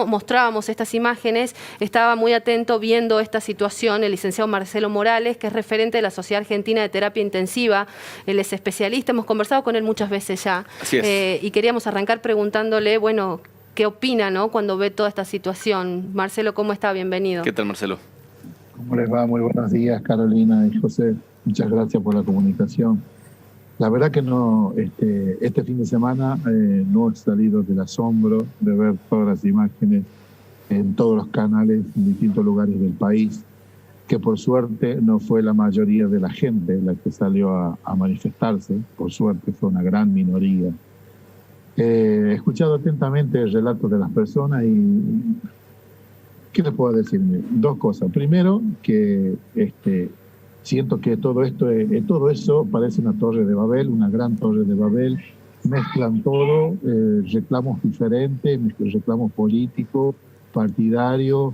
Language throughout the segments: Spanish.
mostrábamos estas imágenes, estaba muy atento viendo esta situación el licenciado Marcelo Morales, que es referente de la Sociedad Argentina de Terapia Intensiva. Él es especialista, hemos conversado con él muchas veces ya. Así es. Y queríamos arrancar preguntándole, bueno, ¿qué opina, no, cuando ve toda esta situación? Marcelo, ¿cómo está? Bienvenido. ¿Qué tal, Marcelo? ¿Cómo les va? Muy buenos días, Carolina y José. Muchas gracias por la comunicación. La verdad que no, este fin de semana no he salido del asombro de ver todas las imágenes en todos los canales, en distintos lugares del país, que por suerte no fue la mayoría de la gente la que salió a manifestarse, por suerte fue una gran minoría. He escuchado atentamente el relato de las personas y ¿qué les puedo decir? Dos cosas. Primero, que siento que todo eso parece una torre de Babel, una gran torre de Babel. Mezclan todo, reclamos diferentes, reclamos políticos, partidarios,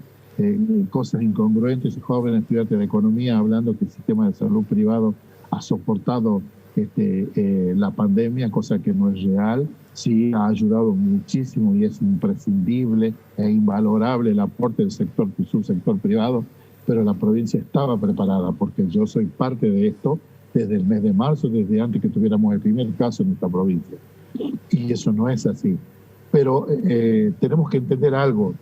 cosas incongruentes. Jóvenes estudiantes de economía hablando que el sistema de salud privado ha soportado la pandemia, cosa que no es real. Sí, ha ayudado muchísimo y es imprescindible e invalorable el aporte del subsector privado, pero la provincia estaba preparada porque yo soy parte de esto desde el mes de marzo, desde antes que tuviéramos el primer caso en esta provincia. Y eso no es así. Pero tenemos que entender algo,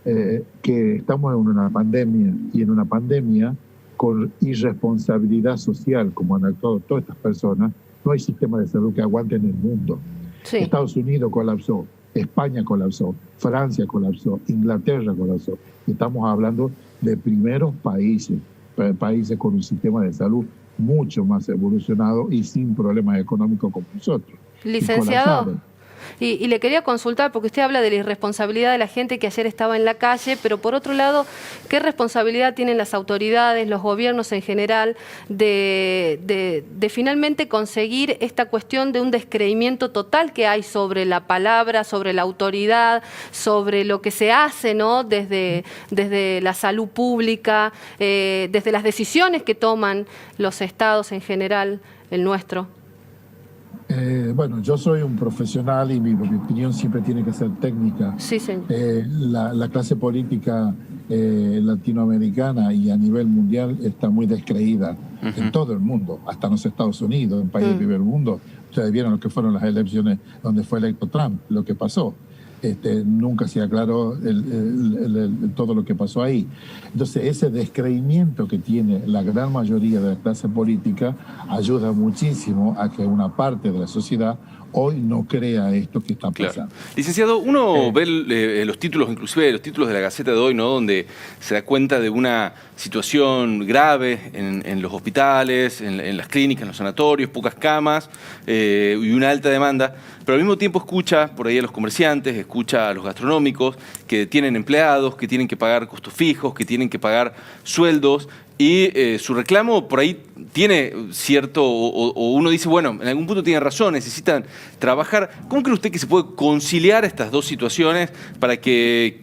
que estamos en una pandemia y en una pandemia con irresponsabilidad social, como han actuado todas estas personas, no hay sistema de salud que aguante en el mundo. Sí. Estados Unidos colapsó, España colapsó, Francia colapsó, Inglaterra colapsó. Estamos hablando de primeros países con un sistema de salud mucho más evolucionado y sin problemas económicos como nosotros. Licenciado, y le quería consultar, porque usted habla de la irresponsabilidad de la gente que ayer estaba en la calle, pero por otro lado, ¿qué responsabilidad tienen las autoridades, los gobiernos en general, de finalmente conseguir esta cuestión de un descreimiento total que hay sobre la palabra, sobre la autoridad, sobre lo que se hace, ¿no?, desde la salud pública, desde las decisiones que toman los estados en general, el nuestro? Bueno, yo soy un profesional y mi opinión siempre tiene que ser técnica. Sí, señor. La clase política latinoamericana y a nivel mundial está muy descreída en todo el mundo, hasta en los Estados Unidos, en países del primer mundo. Ustedes vieron lo que fueron las elecciones donde fue electo Trump, lo que pasó. Nunca se aclaró todo lo que pasó ahí. Entonces, ese descreimiento que tiene la gran mayoría de la clase política ayuda muchísimo a que una parte de la sociedad hoy no crea esto que está pasando. Claro. Licenciado, uno ve los títulos, inclusive los títulos de la Gaceta de hoy, ¿no?, donde se da cuenta de una situación grave en los hospitales, en las clínicas, en los sanatorios, pocas camas y una alta demanda, pero al mismo tiempo escucha por ahí a los comerciantes, escucha a los gastronómicos que tienen empleados, que tienen que pagar costos fijos, que tienen que pagar sueldos. Y su reclamo por ahí tiene cierto, o uno dice, bueno, en algún punto tiene razón, necesitan trabajar. ¿Cómo cree usted que se puede conciliar estas dos situaciones para que,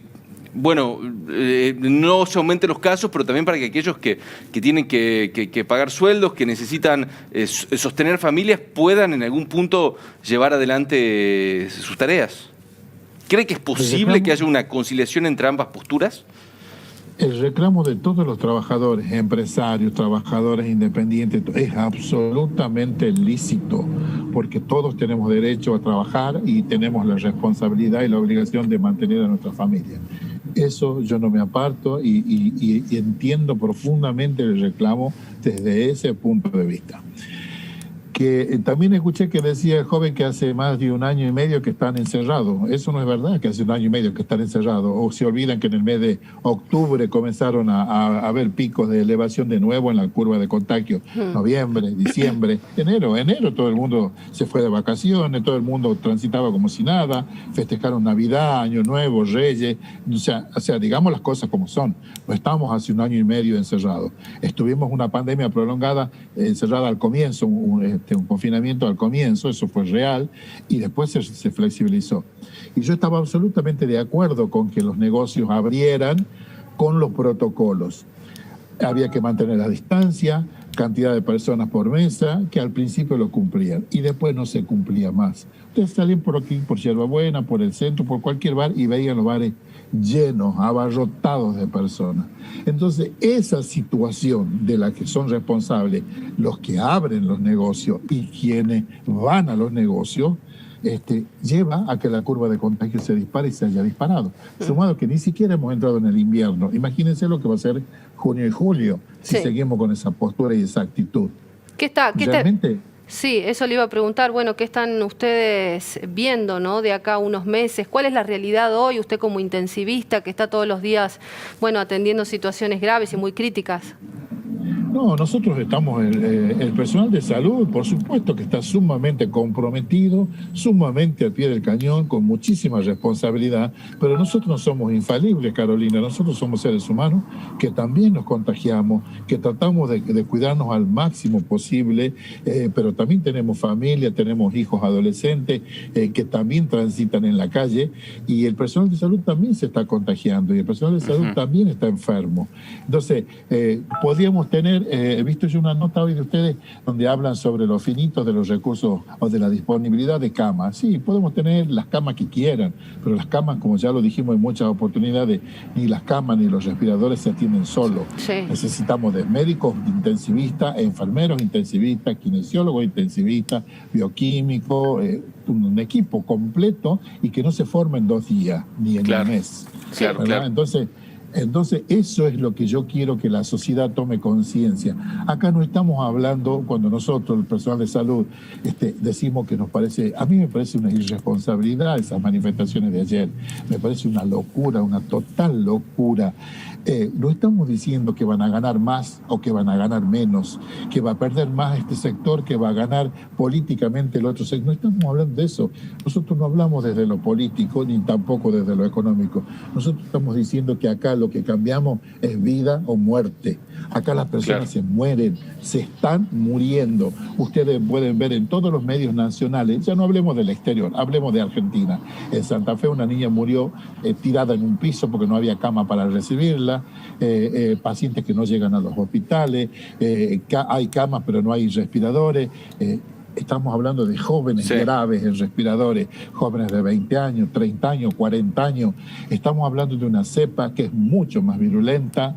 bueno, no se aumenten los casos, pero también para que aquellos que tienen que pagar sueldos, que necesitan sostener familias, puedan en algún punto llevar adelante sus tareas? ¿Cree que es posible que haya una conciliación entre ambas posturas? El reclamo de todos los trabajadores, empresarios, trabajadores independientes, es absolutamente lícito, porque todos tenemos derecho a trabajar y tenemos la responsabilidad y la obligación de mantener a nuestra familia. Eso yo no me aparto y entiendo profundamente el reclamo desde ese punto de vista. Que también escuché que decía el joven que hace más de 1 año y medio que están encerrados. Eso no es verdad, que hace 1 año y medio que están encerrados. O se olvidan que en el mes de octubre comenzaron a haber picos de elevación de nuevo en la curva de contagio. Noviembre, diciembre, enero todo el mundo se fue de vacaciones, todo el mundo transitaba como si nada, festejaron Navidad, Año Nuevo, Reyes. O sea, digamos las cosas como son. No estamos hace 1 año y medio encerrados. Estuvimos una pandemia prolongada, encerrada al comienzo, un confinamiento al comienzo, eso fue real, y después se flexibilizó. Y yo estaba absolutamente de acuerdo con que los negocios abrieran con los protocolos. Había que mantener la distancia, cantidad de personas por mesa, que al principio lo cumplían, y después no se cumplía más. Ustedes salían por aquí, por Yerbabuena, por el centro, por cualquier bar, y veían los bares llenos, abarrotados de personas. Entonces, esa situación de la que son responsables los que abren los negocios y quienes van a los negocios, lleva a que la curva de contagio se dispare y se haya disparado. Sumado que ni siquiera hemos entrado en el invierno. Imagínense lo que va a ser junio y julio si seguimos con esa postura y esa actitud. Realmente, sí, eso le iba a preguntar. Bueno, ¿qué están ustedes viendo, ¿no?, de acá a unos meses? ¿Cuál es la realidad hoy, usted como intensivista que está todos los días, bueno, atendiendo situaciones graves y muy críticas? No, nosotros estamos, el personal de salud, por supuesto que está sumamente comprometido, sumamente al pie del cañón, con muchísima responsabilidad, pero nosotros no somos infalibles, Carolina, nosotros somos seres humanos que también nos contagiamos, que tratamos de cuidarnos al máximo posible, pero también tenemos familia, tenemos hijos adolescentes que también transitan en la calle, y el personal de salud también se está contagiando, y el personal de salud también está enfermo. Entonces, podríamos tener, he visto yo una nota hoy de ustedes donde hablan sobre los finitos de los recursos o de la disponibilidad de camas. Sí, podemos tener las camas que quieran, pero las camas, como ya lo dijimos en muchas oportunidades, ni las camas ni los respiradores se atienden solos. Sí. Necesitamos de médicos intensivistas, enfermeros intensivistas, kinesiólogos intensivistas, bioquímicos, un equipo completo y que no se forme en 2 días ni en un mes. Claro. Entonces, eso es lo que yo quiero que la sociedad tome conciencia. Acá no estamos hablando, cuando nosotros, el personal de salud, decimos que nos parece, a mí me parece una irresponsabilidad esas manifestaciones de ayer, me parece una locura, una total locura. No estamos diciendo que van a ganar más o que van a ganar menos, que va a perder más este sector, que va a ganar políticamente el otro sector. No estamos hablando de eso. Nosotros no hablamos desde lo político ni tampoco desde lo económico. Nosotros estamos diciendo que acá lo que cambiamos es vida o muerte. Acá las personas se mueren, se están muriendo. Ustedes pueden ver en todos los medios nacionales, ya no hablemos del exterior, hablemos de Argentina. En Santa Fe una niña murió tirada en un piso porque no había cama para recibirla, pacientes que no llegan a los hospitales, hay camas pero no hay respiradores. Estamos hablando de jóvenes graves en respiradores, jóvenes de 20 años, 30 años, 40 años. Estamos hablando de una cepa que es mucho más virulenta,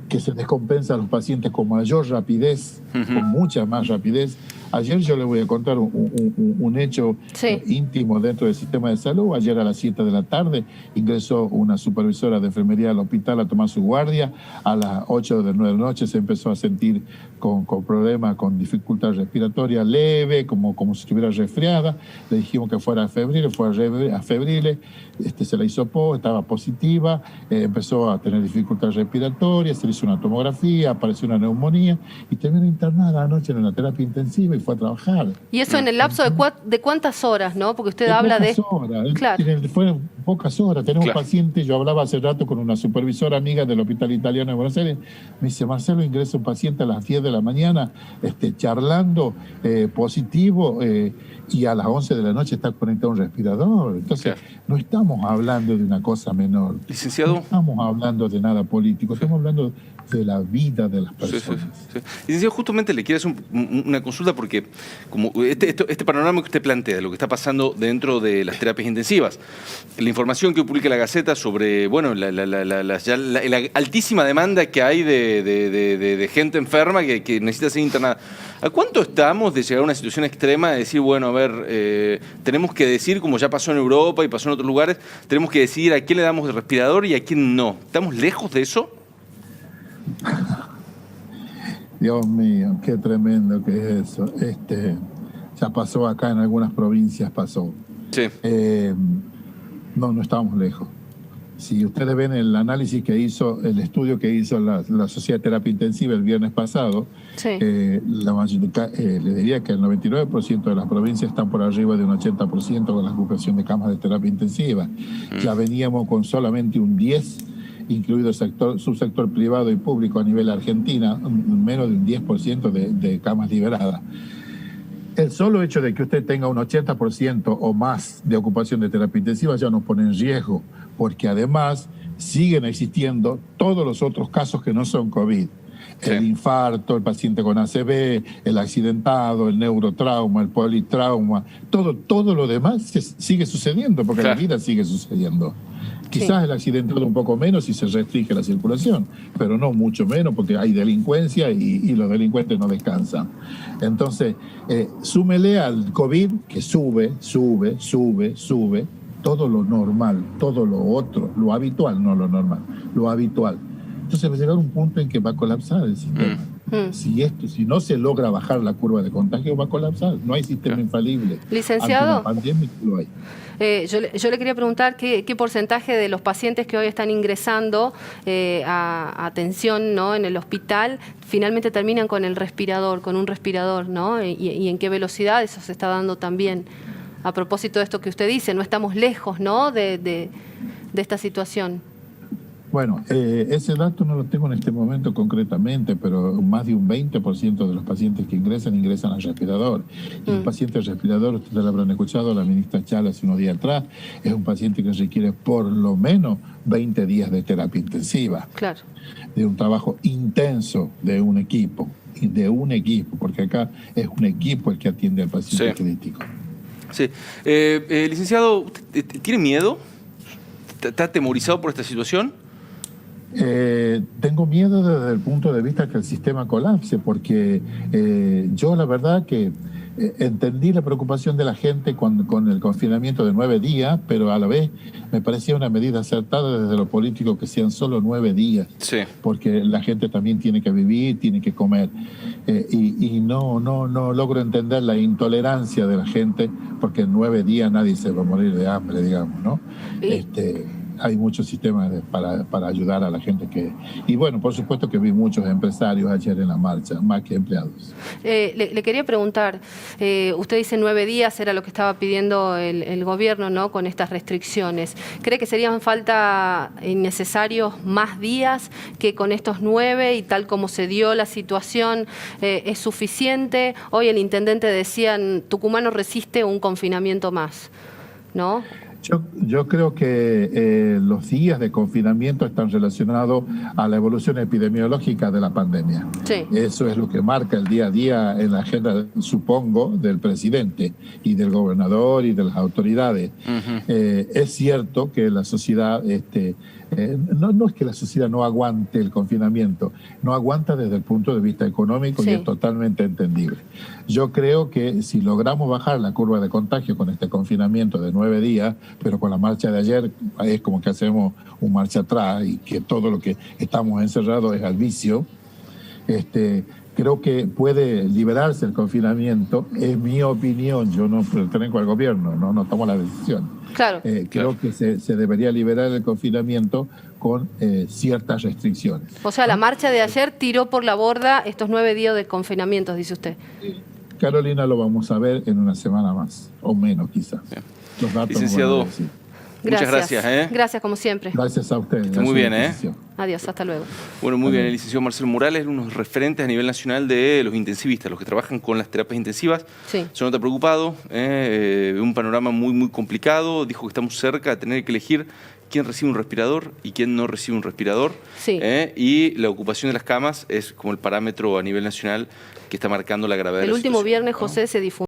que se descompensa a los pacientes con mayor rapidez, con mucha más rapidez. Ayer yo les voy a contar un hecho íntimo dentro del sistema de salud. Ayer a las 7 de la tarde ingresó una supervisora de enfermería al hospital a tomar su guardia. A las 8 de la noche se empezó a sentir con problemas, con dificultad respiratoria leve, como si estuviera resfriada. Le dijimos que fuera febril, fue a febril, se la hisopó, estaba positiva, empezó a tener dificultad respiratoria, se le hizo una tomografía, apareció una neumonía y terminó internada anoche en una terapia intensiva y fue a trabajar. Y eso en el lapso de cuántas horas, ¿no? Porque usted habla de... Horas. Claro. Fueron pocas horas. Tenemos pacientes, yo hablaba hace rato con una supervisora amiga del Hospital Italiano de Buenos Aires, me dice, Marcelo, ingresa un paciente a las 10 de la mañana charlando, positivo, y a las 11 de la noche está conectado a un respirador. Entonces, no estamos hablando de una cosa menor. Licenciado. No estamos hablando de nada político, estamos hablando de la vida de las personas. Licenciado, justamente le quiero hacer una consulta porque como este panorama que usted plantea, lo que está pasando dentro de las terapias intensivas, la información que publica la Gaceta sobre la altísima demanda que hay de gente enferma que necesita ser internada. ¿A cuánto estamos de llegar a una situación extrema de decir, bueno, a ver, tenemos que decir, como ya pasó en Europa y pasó en otros lugares, tenemos que decidir a quién le damos el respirador y a quién no? ¿Estamos lejos de eso? Dios mío, qué tremendo que es eso. Ya pasó acá en algunas provincias, pasó. No estamos lejos. Si ustedes ven el análisis que hizo, el estudio que hizo la Sociedad de Terapia Intensiva el viernes pasado, le diría que el 99% de las provincias están por arriba de un 80% con la ocupación de camas de terapia intensiva. Ya veníamos con solamente un 10%, incluido el subsector privado y público a nivel Argentina, menos de un 10% de camas liberadas. El solo hecho de que usted tenga un 80% o más de ocupación de terapia intensiva ya nos pone en riesgo, porque además siguen existiendo todos los otros casos que no son COVID. Sí. El infarto, el paciente con ACV, el accidentado, el neurotrauma, el politrauma, todo lo demás sigue sucediendo, porque Claro. la vida sigue sucediendo. Quizás el accidentado un poco menos y se restringe la circulación, pero no mucho menos porque hay delincuencia y los delincuentes no descansan. Entonces, súmele al COVID que sube, todo lo normal, todo lo otro, lo habitual, no lo normal, lo habitual. Entonces va a llegar un punto en que va a colapsar el sistema. Si no se logra bajar la curva de contagio, va a colapsar. No hay sistema infalible. Licenciado, ante una pandemia lo hay. yo le quería preguntar qué porcentaje de los pacientes que hoy están ingresando a atención, ¿no?, en el hospital finalmente terminan con el respirador, con un respirador, ¿no? Y en qué velocidad eso se está dando también. A propósito de esto que usted dice, no estamos lejos, ¿no?, de esta situación. Bueno, ese dato no lo tengo en este momento concretamente, pero más de un 20% de los pacientes que ingresan al respirador. Y un paciente al respirador, ustedes lo habrán escuchado, la ministra Chala hace unos días atrás, es un paciente que requiere por lo menos 20 días de terapia intensiva. Claro. De un trabajo intenso de un equipo, porque acá es un equipo el que atiende al paciente crítico. Sí. Licenciado, ¿usted tiene miedo? ¿Está atemorizado por esta situación? Tengo miedo desde el punto de vista que el sistema colapse, porque yo la verdad que entendí la preocupación de la gente con el confinamiento de 9 días, pero a la vez me parecía una medida acertada desde lo político que sean solo 9 días, porque la gente también tiene que vivir, tiene que comer, y no logro entender la intolerancia de la gente, porque en 9 días nadie se va a morir de hambre, digamos, ¿no? Hay muchos sistemas para ayudar a la gente y bueno, por supuesto que vi muchos empresarios ayer en la marcha, más que empleados. Le quería preguntar, usted dice 9 días era lo que estaba pidiendo el gobierno, ¿no?, con estas restricciones. ¿Cree que serían falta innecesarios más días que con estos 9 y tal como se dio la situación es suficiente? Hoy el intendente decía, Tucumán no resiste un confinamiento más, ¿no? Yo creo que los días de confinamiento están relacionados a la evolución epidemiológica de la pandemia. Sí. Eso es lo que marca el día a día en la agenda, supongo, del presidente y del gobernador y de las autoridades. Es cierto que la sociedad, no es que la sociedad no aguante el confinamiento, no aguanta desde el punto de vista económico y es totalmente entendible. Yo creo que si logramos bajar la curva de contagio con este confinamiento de 9 días, pero con la marcha de ayer es como que hacemos un marcha atrás y que todo lo que estamos encerrados es al vicio, creo que puede liberarse el confinamiento. Es mi opinión, yo no pertenezco al gobierno, no tomo la decisión. Claro. Creo que se debería liberar el confinamiento con ciertas restricciones. O sea, la marcha de ayer tiró por la borda estos 9 días de confinamiento, dice usted. Carolina, lo vamos a ver en una semana más, o menos quizás. Los datos Licenciado, muchas gracias. Gracias, como siempre. Gracias a ustedes. Muy bien, Adiós, hasta luego. Bueno, muy bien. El licenciado Marcelo Morales, uno de los referentes a nivel nacional de los intensivistas, los que trabajan con las terapias intensivas. Se nota preocupado, un panorama muy complicado. Dijo que estamos cerca de tener que elegir quién recibe un respirador y quién no recibe un respirador. Y la ocupación de las camas es como el parámetro a nivel nacional que está marcando la gravedad de la situación. El último viernes, José, se difundió